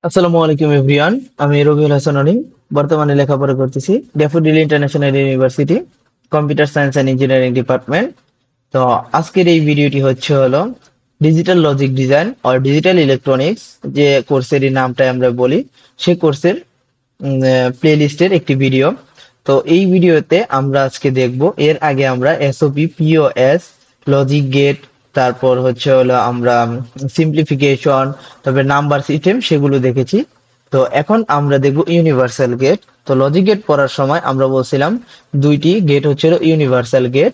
আসসালামু আলাইকুম এভরিওয়ান। আমি রবিউল হাসান অনিম। বর্তমানে লেখাপড়া করতেছি daffodil international university, computer science and engineering department. তো আজকের এই ভিডিওটি হলো ডিজিটাল লজিক ডিজাইন আর ডিজিটাল ইলেকট্রনিক্স, যে কোর্সের নামটা আমরা বলি, সেই কোর্সের প্লে লিস্টের একটি ভিডিও। তো এই ভিডিওতে আমরা আজকে দেখব, এর আগে আমরা এসওপি, পিওএস, লজিক গেট, তারপর হলো আমরা সিম্পলিফিকেশন, তারপরে নাম্বার সিস্টেম, সেগুলো দেখেছি। তো এখন আমরা দেখব ইউনিভার্সাল গেট। তো লজিক গেট পড়ার সময় আমরা বলছিলাম দুইটি গেট হচ্ছিল ইউনিভার্সাল গেট।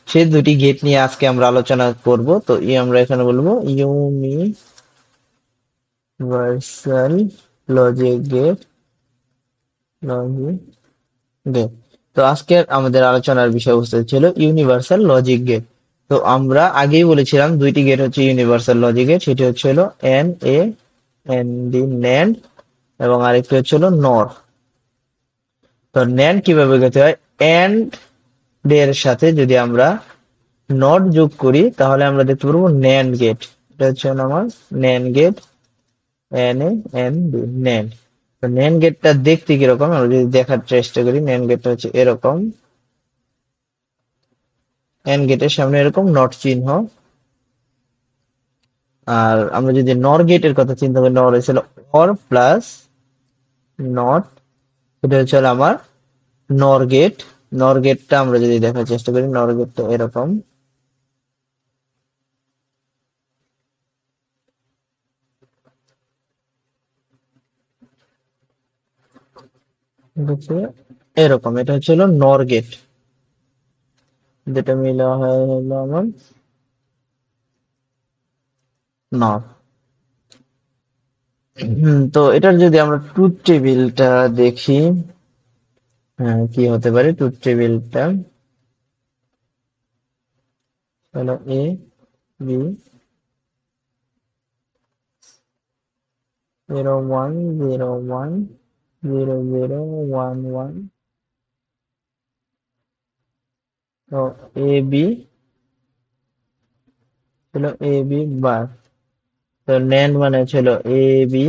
সেই দুটি গেট নিয়ে আজকে আমরা আলোচনা করব। তো আমরা এখানে বলবো universal logic gate, logic gate. তো আজকের আমাদের আলোচনার বিষয়বস্তু ছিল ইউনিভার্সাল লজিক গেট। তো আমরা আগেই বলেছিলাম দুইটি গেট হচ্ছে ইউনিভার্সাল লজিক গেট, সেটি হচ্ছিল N A N D, NAND, এবং আরেকটি হচ্ছিল নর। তো ন্যান্ড কিভাবে গেতে হয়, এন্ড এর সাথে যদি আমরা নট যোগ করি তাহলে আমরা দেখতে পারবো ন্যান্ড গেট। এটা হচ্ছে আমার NAND gate, N A N D, NAND. তো ন্যান্ড গেটটা দেখতে কিরকম আমরা যদি দেখার চেষ্টা করি, ন্যান্ড গেটটা হচ্ছে এরকম। এন্ড গেটের সামনে এরকম নট চিহ্ন। আর আমরা যদি নর গেটের কথা চিন্তা করি, নর হয়েছিল অর প্লাস নট, এটা হচ্ছে আমার নর গেট। নর গেটটা আমরা যদি দেখার চেষ্টা করি, নর গেটটা এরকম। এটা হচ্ছে এরকম, এটা হচ্ছে নর গেট, যেটা মিলা হয় হলো আমার নর। তো এটার যদি আমরা ট্রুথ টেবিলটা দেখি, হ্যাঁ, কি হতে পারে ট্রুথ টেবিলটা, হলো এ বি 01010011। তো এ বি ছিল এ বি বার। তো ন্যান্ড মানে ছিল বি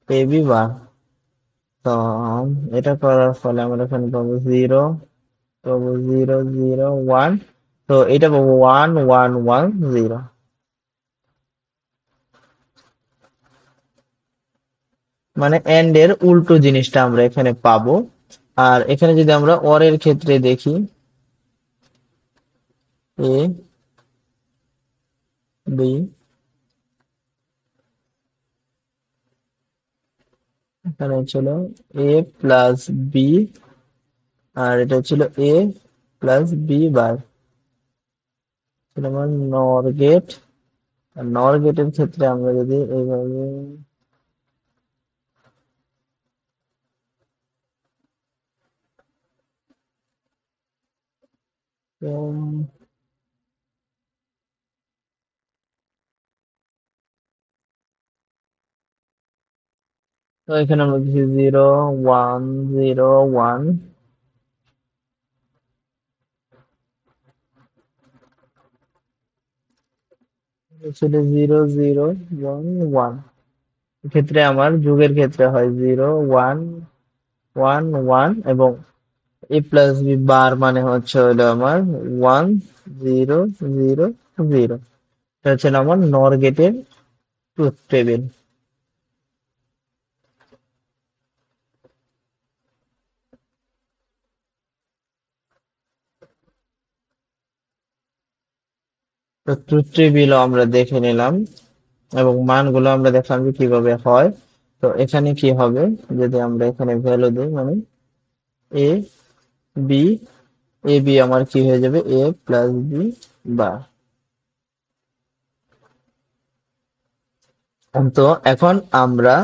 এ বি বার। তো এটা করার ফলে আমরা এখানে পাবো জিরো, পাবো 001। তো এটা পাবো 1110। মানে এন্ড এর উল্টো জিনিসটা আমরা এখানে পাবো। আর এখানে যদি আমরা অর এর ক্ষেত্রে দেখি, এ বি, এখানে ছিল এ প্লাস বি, আর এটা ছিল এ প্লাস বি বার, ছিল আমার নর গেট। আর নর গেটের ক্ষেত্রে আমরা যদি এইভাবে উম, তো এখানে আমরা দিচ্ছি 0101, ছিল 0011। ক্ষেত্রে আমার যুগের ক্ষেত্রে হয় 0111, এবং এ প্লাস বি বার মানে হচ্ছে হলো আমার 1000। এটা হচ্ছে আমার নর গেটের ট্রুথ টেবিল। তো ট্রুথ টেবিলও আমরা দেখে নিলাম, এবং মানগুলো আমরা দেখলাম যে কিভাবে হয়। তো এখানে কি হবে, যদি আমরা এখানে ভ্যালু দিই, মানে এ বি, এ বি আমার কি হয়ে যাবে, এ প্লাস বি বার। তো এখন আমরা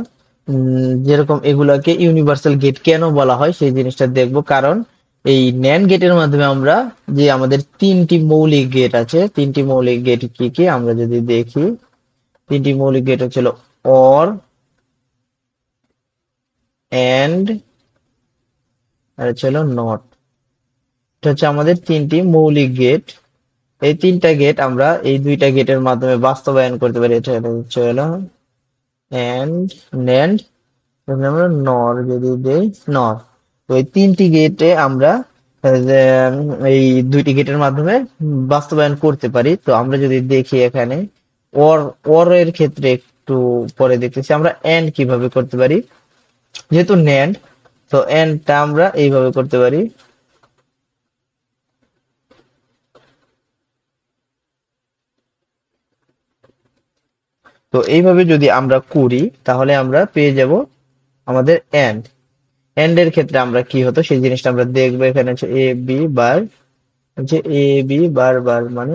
যেরকম এগুলাকে ইউনিভার্সাল গেট কেন বলা হয় সেই জিনিসটা দেখবো। কারণ এই ন্যান্ড গেটের মাধ্যমে আমরা, যে আমাদের তিনটি মৌলিক গেট আছে, তিনটি মৌলিক গেট কি কি আমরা যদি দেখি, তিনটি মৌলিক গেট হচ্ছিল অর, এন্ড, আর হচ্ছে নট। এটা হচ্ছে আমাদের তিনটি মৌলিক গেট। এই তিনটা গেট আমরা এই দুইটা গেটের মাধ্যমে বাস্তবায়ন করতে পারি। এটা হচ্ছে হলো এন্ড ন্যান্ড, আমরা নর যদি দেই নর। তো এই তিনটি গেটে আমরা যে, এই দুইটি গেটের মাধ্যমে বাস্তবায়ন করতে পারি। তো আমরা যদি দেখি এখানে অর, অর এর ক্ষেত্রে একটু পরে দেখতেছি আমরা এন্ড কিভাবে করতে পারি। যেহেতু ন্যান্ড, তো এন্ডটা আমরা এইভাবে করতে পারি। তো এইভাবে যদি আমরা করি তাহলে আমরা পেয়ে যাব আমাদের এন্ড। এন্ড এর ক্ষেত্রে আমরা কি হতো সেই জিনিসটা আমরা দেখবো। এখানে হচ্ছে এ বি বার, হচ্ছে এ বি বার বার মানে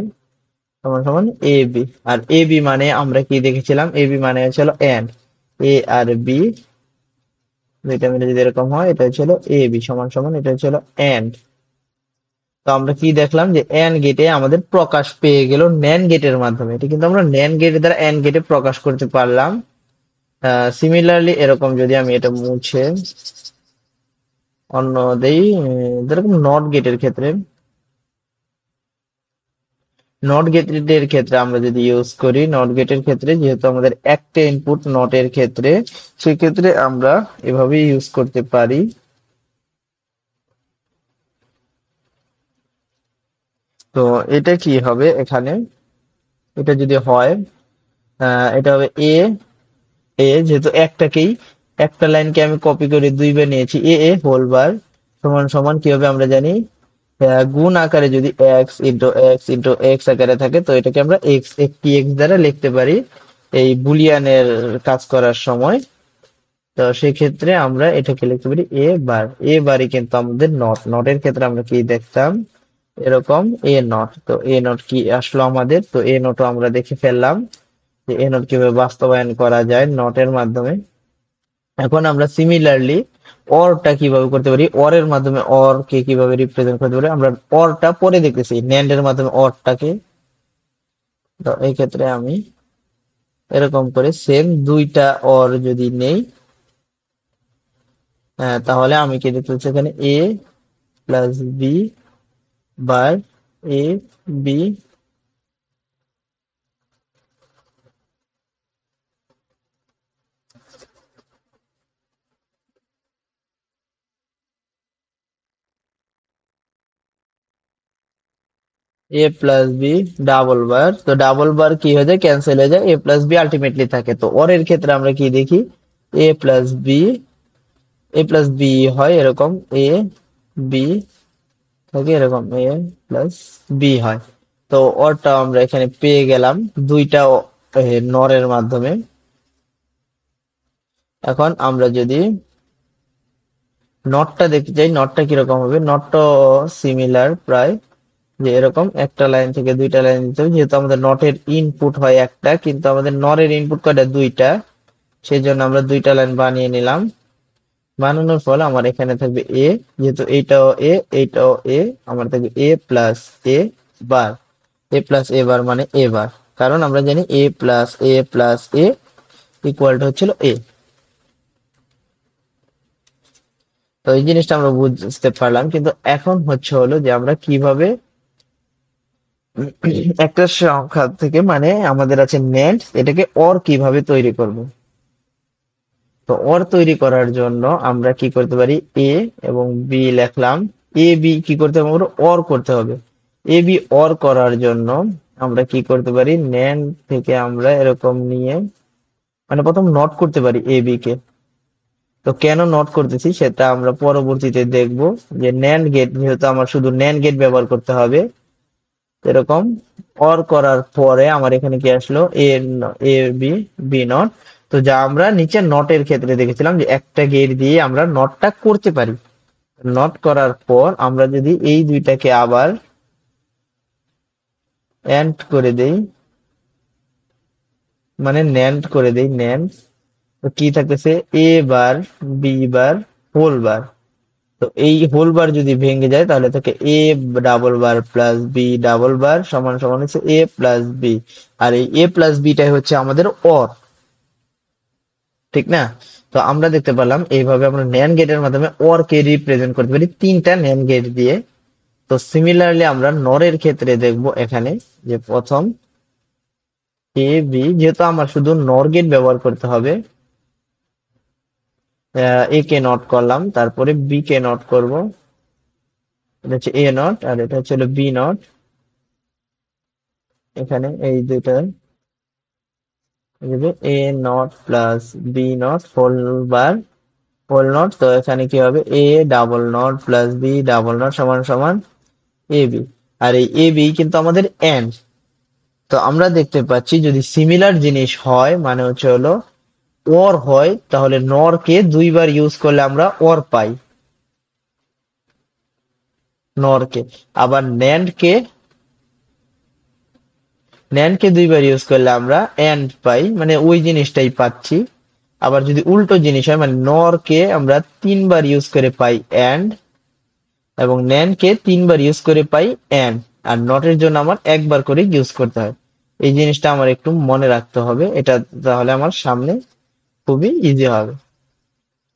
সমান সমান A B. R A B মানে আমরা কি দেখেছিলাম, এ বি মানে হচ্ছে এন্ড, এ আর বি দুইটা মিলে যদি এরকম হয় এটা হচ্ছে এ বি সমান সমান এটা হচ্ছে এন্ড। তো আমরা কি দেখলাম যে এন্ড গেটে আমাদের প্রকাশ পেয়ে গেল ন্যান্ড গেটের মাধ্যমে। এটা কিন্তু আমরা ন্যান্ড গেটের দ্বারা এন্ড গেটে প্রকাশ করতে পারলাম। সিমিলারলি এরকম যদি আমি এটা মুছে অন্য দেই, যেরকম নট গেটের ক্ষেত্রে, নট গেটের ক্ষেত্রে আমরা যদি ইউজ করি, নট গেটের ক্ষেত্রে যেহেতু আমাদের একটা ইনপুট নটের ক্ষেত্রে, সেক্ষেত্রে আমরা এভাবে ইউজ করতে পারি। তো এটা কি হবে এখানে, এটা যদি হয় এটা হবে এ, এ যেহেতু একটাকেই, একটা লাইনকে আমি কপি করে দুইবার নিয়েছি, এ এ হোল বার সমান সমান কি হবে আমরা জানি, গুণ আকারে যদি x into x into x আকারে থাকে তো এটাকে আমরা এক্স, একটি এক্স দ্বারা লিখতে পারি এই বুলিয়ানের কাজ করার সময়। তো সেক্ষেত্রে আমরা এটাকে লিখতে পারি এ বার। এ বারই কিন্তু আমাদের নট, নটের ক্ষেত্রে আমরা কি দেখতাম এরকম এ নট। তো এ নট কি আসলো আমাদের, তো এ নটও আমরা দেখে ফেললাম যে এ নট কিভাবে বাস্তবায়ন করা যায় নটের মাধ্যমে। এখন আমরা সিমিলারলি অরটা কিভাবে করতে পারি, অর এর মাধ্যমে অর কে কিভাবে রিপ্রেজেন্ট করতে পারি আমরা অরটা পরে দেখতেছি, ন্যান্ড এর মাধ্যমে অরটাকে। তো এই ক্ষেত্রে আমি এরকম করে সেম দুইটা অর যদি নেই, তাহলে আমি কি দেখতে পাচ্ছি এখানে এ plus B bar A B, A plus B double বার। তো ডাবল বার কি হয়ে যায়, ক্যান্সেল হয়ে যায়, এ প্লাস বি আলটিমেটলি থাকে। তো অর এর ক্ষেত্রে আমরা কি দেখি, এ প্লাস বি, এ প্লাস বি হয় এরকম, এ বি থাকে এরকম, এ প্লাস বি হয়। তো অরটা আমরা এখানে পেয়ে গেলাম দুইটা নরের মাধ্যমে। এখন আমরা যদি নটটা দেখতে চাই, নটটা কিরকম হবে, নটটা সিমিলার প্রায়, যে এরকম একটা লাইন থেকে দুইটা লাইন দিতে হবে। যেহেতু আমাদের নটের ইনপুট হয় একটা, কিন্তু আমাদের নরের ইনপুট কয়টা, দুইটা, সেই জন্য আমরা দুইটা লাইন বানিয়ে নিলাম। বানানোর ফলে আমার এখানে থাকবে এ, যেহেতু এইটাও এ এইটাও এ, আমার থাকবে এ plus A bar. A plus A বার মানে এ বার, কারণ আমরা জানি এ প্লাস এ ইকুয়াল টু হচ্ছিল এ। তো এই জিনিসটা আমরা বুঝতে পারলাম, কিন্তু এখন হচ্ছে হলো যে আমরা কিভাবে একটা সংখ্যা থেকে, মানে আমাদের আছে নেন্ড, এটাকে অর কিভাবে তৈরি করব। তো অর তৈরি করার জন্য আমরা কি করতে পারি, এ এবং বি লিখলাম, এ বি কি করতে হবে, আমরা অর করতে হবে। এ বি অর করার জন্য আমরা কি করতে পারি, নেন্ড থেকে আমরা এরকম নিয়ে, মানে প্রথম নট করতে পারি এ বি কে। তো কেন নট করতেছি সেটা আমরা পরবর্তীতে দেখব, যে ন্যান্ড গেট যেহেতু আমার শুধু ন্যান্ড গেট ব্যবহার করতে হবে, এরকম অর করার পরে আমার এখানে কি আসলো, এ বি বি নট। তো যা আমরা নিচে নটের ক্ষেত্রে দেখেছিলাম যে একটা গেট দিয়ে আমরা নটটা করতে পারি। নট করার পর আমরা যদি এই দুইটাকে আবার এন্ড করে দেই, মানে ন্যান্ড করে দেই, ন্যান্ড, তো কি থাকতেছে, এ বার বি বার হোল বার। তো এই হোল বার যদি ভেঙে যায় তাহলে থাকে A double bar plus B double bar সমান সমান হচ্ছে এ প্লাস বি। আর এই এ প্লাস বিটাই হচ্ছে আমাদের অর, ঠিক না? তো আমরা দেখতে পেলাম এইভাবে আমরা ন্যান্ড গেটের মাধ্যমে অর কে রিপ্রেজেন্ট করতে পারি তিনটা ন্যান্ড গেট দিয়ে। তো সিমিলারলি আমরা নরের ক্ষেত্রে দেখব এখানে, যে প্রথম এ বি, যেহেতু আমার শুধু নর গেট ব্যবহার করতে হবে, এ কে নট করলাম, তারপরে বি কে নট করব, এটা হচ্ছে এ নট আর এটা হচ্ছে বি নট। এখানে এই দুইটা A not plus B not whole not. তো এখানে কি হবে, A double not plus B double not সমান সমান এ বি। আর এই এ বি কিন্তু আমাদের এন্ড। তো আমরা দেখতে পাচ্ছি যদি সিমিলার জিনিস হয় মানে হচ্ছে হলো ওর হয়, তাহলে নর কে দুইবার ইউজ করলে আমরা ওর পাই, নর কে। আবার ন্যান্ড কে দুইবার ইউজ করলে আমরা এন্ড পাই, মানে ওই জিনিসটাই পাচ্ছি। আবার যদি উল্টো জিনিস হয় মানে নর কে আমরা তিনবার ইউজ করে পাই এন্ড, এবং ন্যান্ড কে তিনবার ইউজ করে পাই এন্ড। আর নটের জন্য আমার একবার করে ইউজ করতে হয়। এই জিনিসটা আমার একটু মনে রাখতে হবে, এটা তাহলে আমার সামনে খুবই ইজি হবে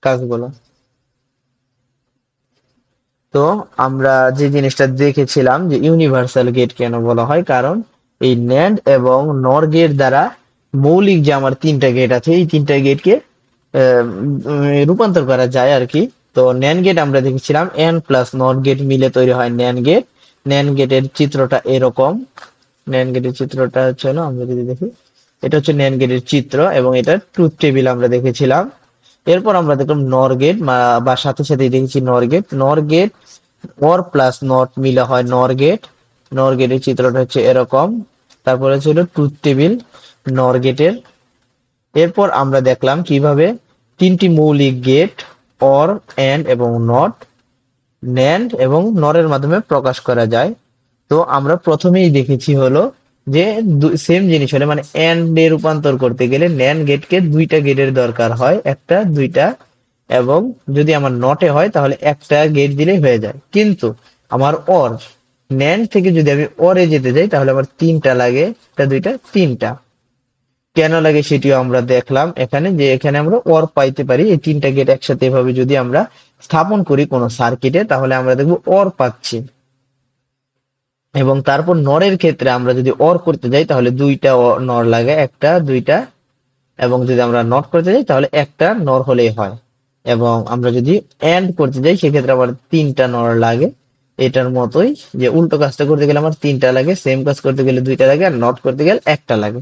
কাজগুলো। তো আমরা যে জিনিসটা দেখেছিলাম যে ইউনিভার্সাল গেট কেন বলা হয়, কারণ এই ন্যান্ড এবং নর গেট দ্বারা মৌলিক যে আমার তিনটা গেট আছে এই তিনটা গেটকে রূপান্তর করা যায় আর কি। তো ন্যান্ড গেট আমরা দেখেছিলাম এন প্লাস নট গেট মিলে তৈরি হয় ন্যান্ড গেট। ন্যান্ড গেটের চিত্রটা এরকম। ন্যান্ড গেটের চিত্রটা হচ্ছে হলো, আমরা যদি দেখি, এটা হচ্ছে ন্যান্ড গেটের চিত্র এবং এটা ট্রুথ টেবিল আমরা দেখেছিলাম। এরপর আমরা দেখলাম নর গেট, বা সাথে সাথে দেখেছি নর গেট। নর গেট অর প্লাস নট মিলে হয় নর গেট। নর গেটের চিত্রটা হচ্ছে এরকম। তারপরে ছিল ট্রুথ টেবিল নর গেটের। এরপর আমরা দেখলাম কিভাবে তিনটি মৌলিক গেট অর, এন্ড এবং নট ন্যান্ড এবং নরের মাধ্যমে প্রকাশ করা যায়। তো আমরা প্রথমেই দেখেছি হলো যে সেম জিনিস হলে মানে এন্ড এ রূপান্তর করতে গেলে ন্যান্ড গেটকে দুইটা গেটের দরকার হয়, একটা দুইটা। এবং যদি আমার নটে হয় তাহলে একটা গেট দিলেই হয়ে যায়। কিন্তু আমার অর, ন্যান্ড থেকে যদি আমি অরে যেতে যাই তাহলে আমার তিনটা লাগে, একটা দুইটা তিনটা। কেন লাগে সেটিও আমরা দেখলাম এখানে, যে এখানে আমরা অর পাইতে পারি এই তিনটা গেট একসাথে এভাবে যদি আমরা স্থাপন করি কোনো সার্কিটে তাহলে আমরা দেখবো অর পাচ্ছি। এবং তারপর নরের ক্ষেত্রে আমরা যদি অর করতে যাই তাহলে দুইটা নর লাগে, একটা দুইটা। এবং যদি আমরা নট করতে যাই তাহলে একটা নর হলেই হয়। এবং আমরা যদি এন্ড করতে যাই সেক্ষেত্রে আবার তিনটা নর লাগে। এটার মতোই, যে উল্টো কাজটা করতে গেলে আমার তিনটা লাগে, সেম কাজ করতে গেলে দুইটা লাগে, আর নট করতে গেলে একটা লাগে।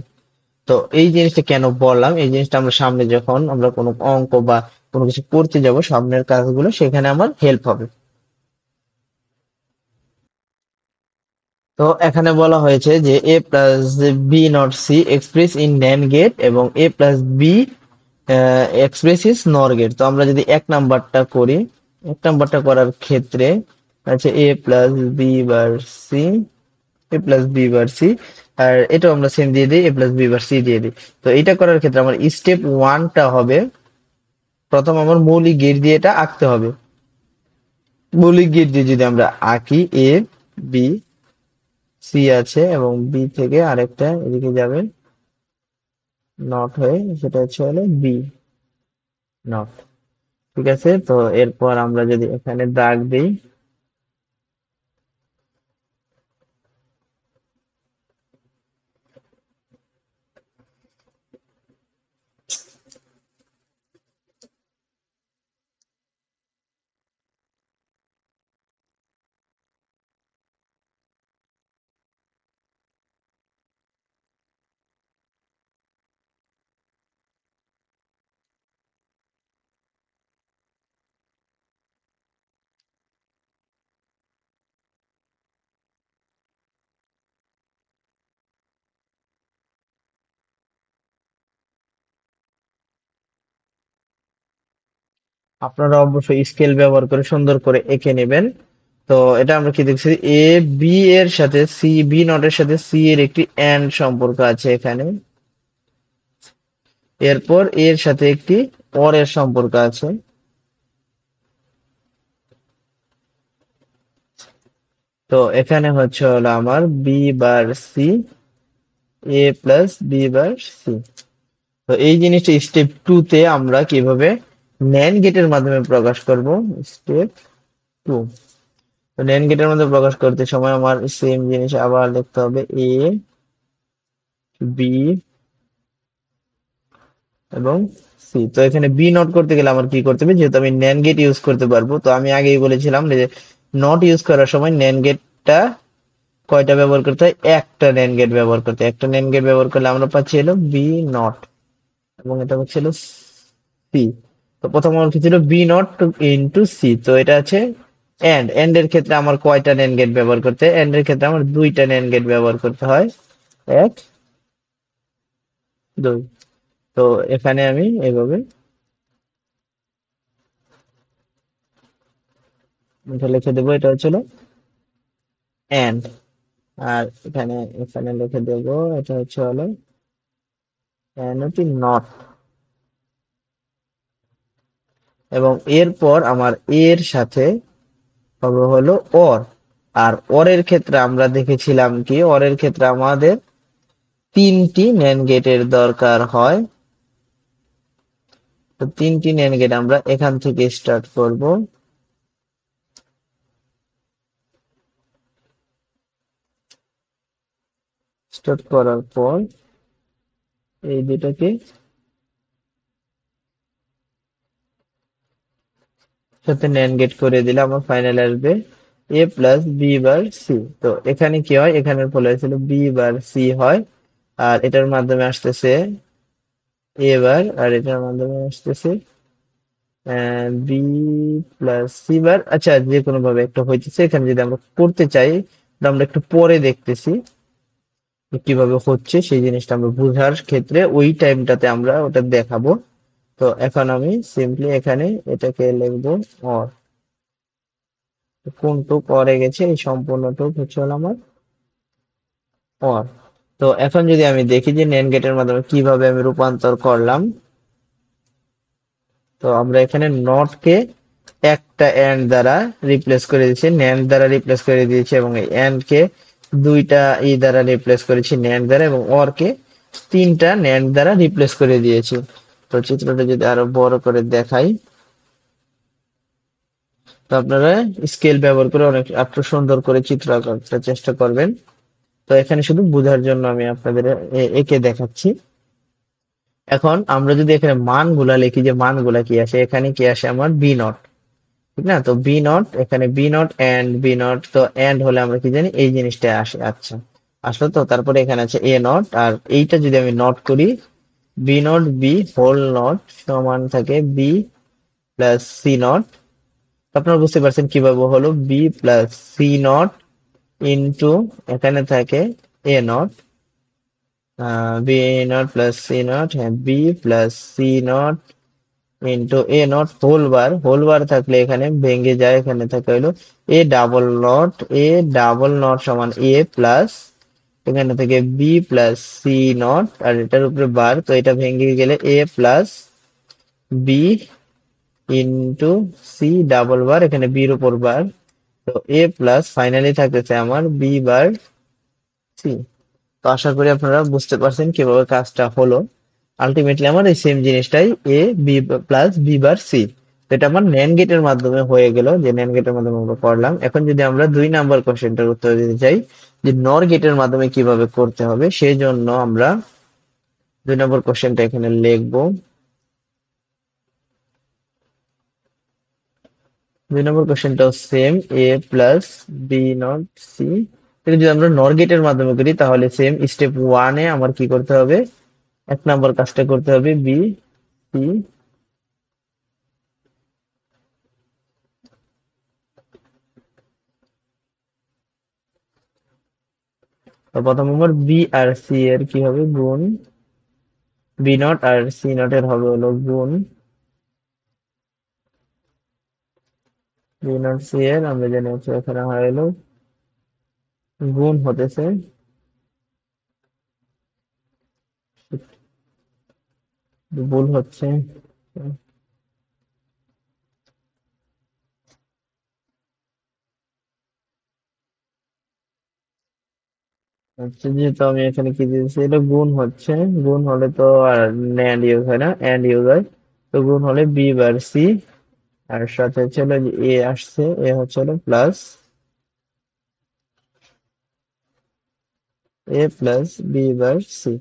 তো এই জিনিসটা কেন বললাম, এই জিনিসটা আমরা সামনে যখন আমরা কোনো অঙ্ক বা কোনো কিছু করতে যাব সামনের কাজগুলো, সেখানে আমার হেল্প হবে। তো এখানে বলা হয়েছে যে A plus B not C express in NAND gate এবং A plus B express is NOR gate. তো আমরা যদি এক নাম্বারটা করি, এক নাম্বারটা করার ক্ষেত্রে আছে এ প্লাস বি বার সি, এ প্লাস বি বার সি। আর এটাও আমরা সেম দিয়ে দিই, এ প্লাস বি বার সি দিয়ে দিই। তো এটা করার ক্ষেত্রে আমার স্টেপ ওয়ানটা হবে, প্রথম আমার মৌলিক গেট দিয়ে এটা আঁকতে হবে। মৌলিক গেট দিয়ে যদি আমরা আঁকি, এ বি সি আছে এবং বি থেকে আরেকটা এদিকে যাবে নট হয়ে, সেটা হচ্ছে হলো বি নট। ঠিক আছে, তো এরপর আমরা যদি এখানে দাগ দিই, আপনারা অবশ্যই স্কেল ব্যবহার করে সুন্দর করে এঁকে নেবেন। তো এটা আমরা কি দেখছি, এ বি এর সাথে সি, বি নটের সাথে সি এর একটি এন্ড সম্পর্ক আছে এখানে। এরপর এর সাথে একটি অর এর সম্পর্ক আছে। তো এখানে হচ্ছে হলো আমার বি বার সি, এ প্লাস বি বার সি। তো এই জিনিসটা স্টেপ টু তে আমরা কিভাবে ন্যান্ড গেটের মাধ্যমে প্রকাশ করব, স্টেপ টু। তো ন্যান্ড গেটের মধ্যে প্রকাশ করতে সময় আমার সেম জিনিস আবার লিখতে হবে, এ বি এবং সি। তো এখানে বি নট করতে গেলে আমার কি করতে হবে, যেহেতু আমি ন্যান্ড গেট ইউজ করতে পারবো, তো আমি আগেই বলেছিলাম যে নট ইউজ করার সময় ন্যান্ড গেটটা কয়টা ব্যবহার করতে হয়, একটা ন্যান্ড গেট ব্যবহার করতে হয়। একটা ন্যান্ড গেট ব্যবহার করলে আমরা পাচ্ছি হলো বি নট, এবং এটা হচ্ছে হলো সি। তো প্রথম আমার কি ছিল, বি নট ইন্টু সি। তো এটা আছে এন্ড এর ক্ষেত্রে আমার কয়টা ন্যান্ড গেট ব্যবহার করতে হয়, এন্ড এর ক্ষেত্রে আমার দুইটা ন্যান্ড গেট ব্যবহার করতে হয়, এক দুই। তো এখানে আমি এইভাবে এটা লিখে দেবো, এটা হচ্ছিল এন্ড। আর এখানে এখানে লিখে দেবো, এটা হচ্ছে হলো নট। এবং এরপর আমার এর সাথে হবে হলো অর। আর অরের ক্ষেত্রে আমরা দেখেছিলাম কি, অরের ক্ষেত্রে আমাদের তিনটি ন্যান্ড গেটের দরকার হয়। তো তিনটি ন্যান্ড গেট আমরা এখান থেকে স্টার্ট করব। স্টার্ট করার পর এই দুটাকে সাথে ন্যান্ড গেট করে দিলে আমার ফাইনাল আসবে এ প্লাস বি বার সি। তো এখানে কি হয়, এখানের ফলে ছিল বি বার সি হয়, আর এটার মাধ্যমে আসতেছে এ বার, আর এটার মাধ্যমে আসতেছে বি প্লাস সি বার। আচ্ছা, যে কোনো ভাবে একটা হইতেছে, এখানে যদি আমরা করতে চাই তো আমরা একটু পরে দেখতেছি যে কিভাবে হচ্ছে, সেই জিনিসটা আমরা বোঝার ক্ষেত্রে ওই টাইমটাতে আমরা ওটা দেখাবো। তো এখন আমি সিম্পলি এখানে এটাকে লিখবো অর। কোন টুক অরে গেছে, এই সম্পূর্ণ টুক হচ্ছে হলো আমার অর। তো এখন যদি আমি দেখি যে NAND গেটের মাধ্যমে কিভাবে আমি রূপান্তর করলাম, তো আমরা এখানে নট কে একটা এন্ড দ্বারা রিপ্লেস করে দিয়েছি, ন্যান্ড দ্বারা রিপ্লেস করে দিয়েছি, এবং এই এন্ড কে দুইটা ই দ্বারা রিপ্লেস করেছি ন্যান্ড দ্বারা, এবং অর কে তিনটা ন্যান্ড দ্বারা রিপ্লেস করে দিয়েছি। তো চিত্রটা যদি আরো বড় করে দেখাই, তো আপনারা স্কেল ব্যবহার করে অনেক একটু সুন্দর করে চিত্র আঁকার চেষ্টা করবেন। তো এখানে শুধু বোঝার জন্য আমি আপনাদের এঁকে দেখাচ্ছি। এখন আমরা যদি এখানে মানগুলা লিখি, যে মানগুলা কি আসে, এখানে কি আসে আমার বি নট, ঠিক না? তো বি নট, এখানে B not and B not, তো এন্ড হলে আমরা কি জানি এই জিনিসটা আসে। আচ্ছা, আসলো তো। তারপরে এখানে আছে এ নট, আর এইটা যদি আমি নট করি, B not B whole not সমান থাকে বি প্লাস সি নট। আপনারা বুঝতে পারছেন কিভাবে হলো, B plus C not into এখানে থাকে A not, B not plus C not, হ্যাঁ B plus C not into A not whole bar থাকলে এখানে ভেঙে যায়, এখানে থাকে হলো A double not. A double not সমান এ প্লাস, এখানে থেকে বি প্লাস সি নট, আর এটার উপরে বার, তো এটা ভেঙে গেলে A plus B into C double bar, এখানে বির উপর বার, তো এ প্লাস ফাইনালি থাকতেছে আমার বি বার সি। তো আশা করি আপনারা বুঝতে পারছেন কিভাবে কাজটা হলো। আলটিমেটলি আমার এই সেম জিনিসটাই A B plus B bar C. এটা আমার ন্যান্ড গেটের মাধ্যমে হয়ে গেল, যে ন্যান্ড গেটের মাধ্যমে আমরা করলাম। এখন যদি আমরা 2 নাম্বার কোশ্চেনটার উত্তর দিতে চাই যে নর গেটের মাধ্যমে কিভাবে করতে হবে, সেই জন্য আমরা 2 নম্বর কোশ্চেনটা এখানে লিখবো। 2 নম্বর কোশ্চেনটাও same, A plus B not C. এটা যদি আমরা নর গেটের মাধ্যমে করি তাহলে সেম স্টেপ 1-এ আমার কি করতে হবে, 1 নম্বর কাজটা করতে হবে, বি সি। তো প্রথম নম্বর বি আর সি এর কি হবে, গুণ। বি নট আর সি নট এর হবে হলো গুণ। বি নট সি এর আমরা জানি হচ্ছে এখানে হয় হলো গুণ হতেছে, ভুল হচ্ছে। আচ্ছা, যেহেতু আমি এখানে কি দিয়েছি, এটা গুণ হচ্ছে। গুণ হলে তো আর ন্যান্ড ইউজ হয় না, এন্ড ইউজ হয়। তো গুণ হলে বি বার সি, আর সাথে হচ্ছে হলো এ আসছে, এ হচ্ছে হলো প্লাস এ প্লাস বি বার সি।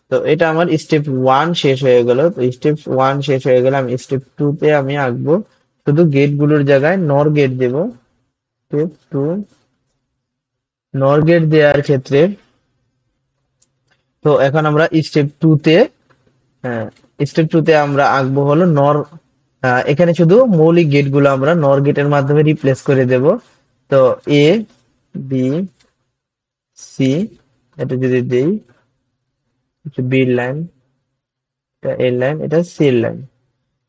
তো এটা আমার স্টেপ 1 শেষ হয়ে গেল। তো স্টেপ 1 শেষ হয়ে গেলে আমি স্টেপ 2 তে আমি আঁকবো, শুধু গেট গুলোর জায়গায় নর গেট দেব। স্টেপ 2 নর গেট দেওয়ার ক্ষেত্রে, তো এখন আমরা স্টেপ 2 তে, হ্যাঁ, স্টেপ 2 তে আমরা আঁকবো হলো নর, এখানে শুধু মৌলিক গেট গুলো আমরা নর গেটের মাধ্যমে রিপ্লেস করে দেব। তো এ বি সি, এটা যদি দেই, বি লাইন, এটা এ লাইন, এটা সি লাইন।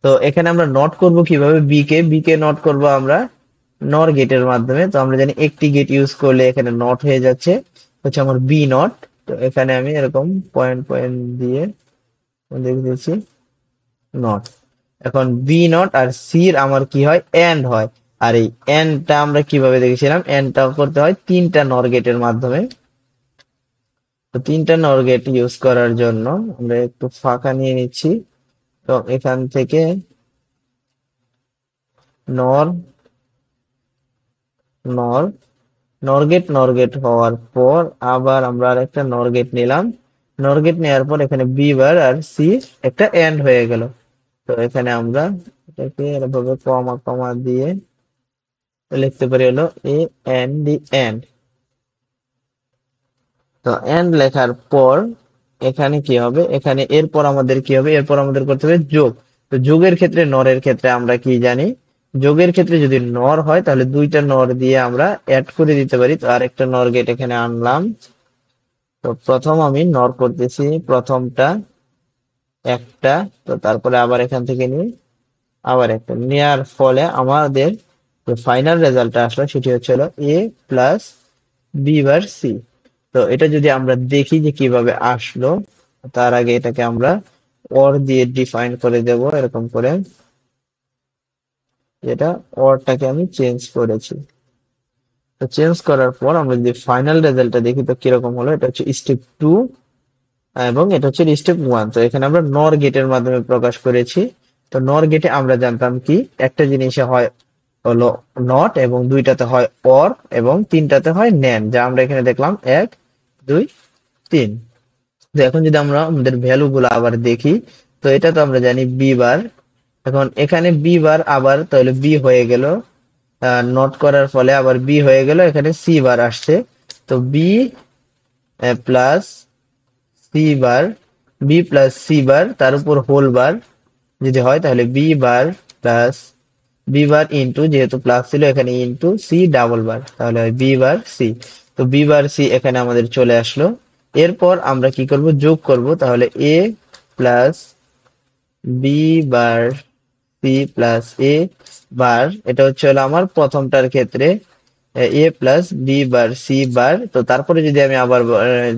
তো এখানে আমরা নট করব কিভাবে, বি কে নট করব আমরা নর গেটের মাধ্যমে। তো আমরা জানি একটি গেট ইউজ করলে এখানে নট হয়ে যাচ্ছে, হচ্ছে আমার বি নট। তো এখানে আমি এরকম পয়েন্ট পয়েন্ট দিয়ে দেখে দিচ্ছি নট। এখন বি নট আর সির আমার কি হয়, এন্ড হয়। আর এই এন্ডটা আমরা কিভাবে দেখেছিলাম, এন্ডটা করতে হয় তিনটা নর গেটের মাধ্যমে। তো তিনটা নর গেট ইউজ করার জন্য আমরা একটু ফাঁকা নিয়ে নিচ্ছি। তো এখান থেকে নর নর নরগেট হওয়ার পর আবার আমরা আরেকটা নরগেট নিলাম। নরগেট নেওয়ার পর এখানে বি বার আর সি একটা এন্ড হয়ে গেল। তো এখানে আমরা এটাকে এভাবে কমা কমা দিয়ে লিখতে পারি হলো এ এন ডি এন্ড। তো এন্ড লেখার পর এখানে কি হবে, এখানে এরপর আমাদের কি হবে, এরপর আমাদের করতে হবে যোগ। তো যোগের ক্ষেত্রে, নরের ক্ষেত্রে আমরা কি জানি, যোগের ক্ষেত্রে যদি নর হয় তাহলে দুইটা নর দিয়ে আমরা অ্যাড করে দিতে পারি। তো আরেকটা নর গেট এখানে আনলাম। তো প্রথম আমি নর করতেছি, প্রথমটা একটা, তো তারপরে আবার এখান থেকে নিই, আবার একটা নেওয়ার ফলে আমাদের যে ফাইনাল রেজাল্টটা আসলো সেটি হচ্ছে হলো এ প্লাস বি বার সি। তো এটা যদি আমরা দেখি যে কিভাবে আসলো, তার আগে এটাকে আমরা অর দিয়ে ডিফাইন করে দেব এরকম করে, যেটা অরটাকে আমি চেঞ্জ করেছি। তো চেঞ্জ করার পর আমরা যদি ফাইনাল রেজাল্টটা দেখি তো কিরকম হলো, এটা হচ্ছে স্টেপ 2 এবং এটা হচ্ছে স্টেপ 1। তো এখানে আমরা নর গেটের মাধ্যমে প্রকাশ করেছি। তো নর গেটে আমরা জানতাম কি, একটা জিনিসে হয় হলো নট, এবং দুইটাতে হয় অর, এবং তিনটাতে হয় নেন, যা আমরা এখানে দেখলাম 1 2 3। তো এখন যদি আমরা আমাদের ভ্যালু গুলো আবার দেখি, তো এটা তো আমরা জানি বি বার। এখন এখানে বি বার আবার তাহলে বি হয়ে গেল, নট করার ফলে আবার বি হয়ে গেল, এখানে সি বার আসছে। তো B plus C bar, B plus C bar তার উপর হোল বার যদি হয়, তাহলে B bar plus B bar into, যেহেতু প্লাস ছিল এখানে ইন্টু সি ডাবল বার, তাহলে হয় বি বার সি। তো বি বার সি এখানে আমাদের চলে আসলো। এরপর আমরা কি করব, যোগ করব। তাহলে A plus B bar C plus A bar, এটা হচ্ছে হলো আমার প্রথমটার ক্ষেত্রে A plus B bar C bar. তো তারপরে যদি আমি আবার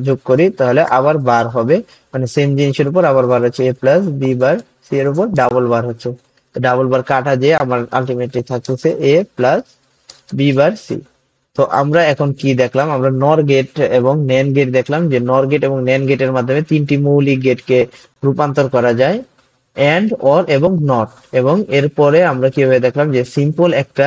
যোগ করি তাহলে আবার বার হবে, মানে সেম জিনিসের উপর আবার বার হচ্ছে, এ প্লাস বি বার সি এর উপর ডাবল বার হচ্ছে। তো ডাবল বার কাটা দিয়ে আমার আলটিমেটলি থাকতেছে এ প্লাস বি বার সি। তো আমরা এখন কি দেখলাম, আমরা নর গেট এবং নেন গেট দেখলাম, যে নর গেট এবং নেন গেটের মাধ্যমে তিনটি মৌলিক গেটকে রূপান্তর করা যায়, এন্ড অর এবং নট। এবং এরপরে আমরা কিভাবে দেখলাম যে সিম্পল একটা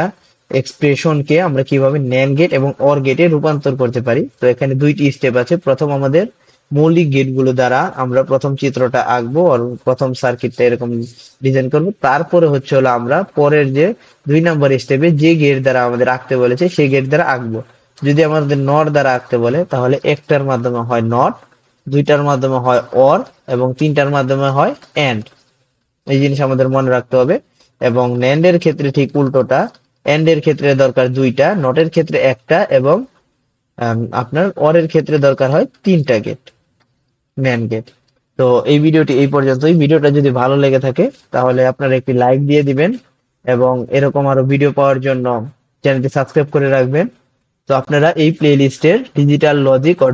এক্সপ্রেশনকে আমরা কিভাবে নেন গেট এবং অর গেটে রূপান্তর করতে পারি। তো এখানে দুইটি স্টেপ আছে। প্রথম আমাদের মৌলিক গেট গুলো দ্বারা আমরা প্রথম চিত্রটা আঁকবো, আর প্রথম সার্কিটটা এরকম ডিজাইন করব। তারপরে হচ্ছে হলো আমরা পরের যে 2 নম্বর স্টেপে যে গেট দ্বারা আমাদের আঁকতে বলেছে সেই গেট দ্বারা আঁকবো। যদি আমাদের নট দ্বারা আঁকতে বলে তাহলে একটার মাধ্যমে হয় নট, দুইটার মাধ্যমে হয় অর, এবং তিনটার মাধ্যমে হয় এন্ড। এই জিনিস আমাদের মনে রাখতে হবে। এবং ন্যান্ড এর ক্ষেত্রে ঠিক উল্টোটা, এন্ড এর ক্ষেত্রে দরকার দুইটা, নটের ক্ষেত্রে একটা, এবং আপনার অর এর ক্ষেত্রে দরকার হয় তিনটা গেট, ন্যান্ড গেট। তো এই ভিডিওটি এই পর্যন্তই। ভিডিওটা যদি ভালো লেগে থাকে তাহলে আপনারা একটি লাইক দিয়ে দিবেন, এবং এরকম আরো ভিডিও পাওয়ার জন্য চ্যানেলটি সাবস্ক্রাইব করে রাখবেন। তো আপনারা এই প্লে লিস্টের ডিজিটাল লজিক ও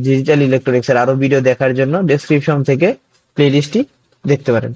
ডিজিটাল ইলেকট্রনিক্স এর আরো ভিডিও দেখার জন্য ডেসক্রিপশন থেকে প্লে লিস্টটি দেখতে পারেন।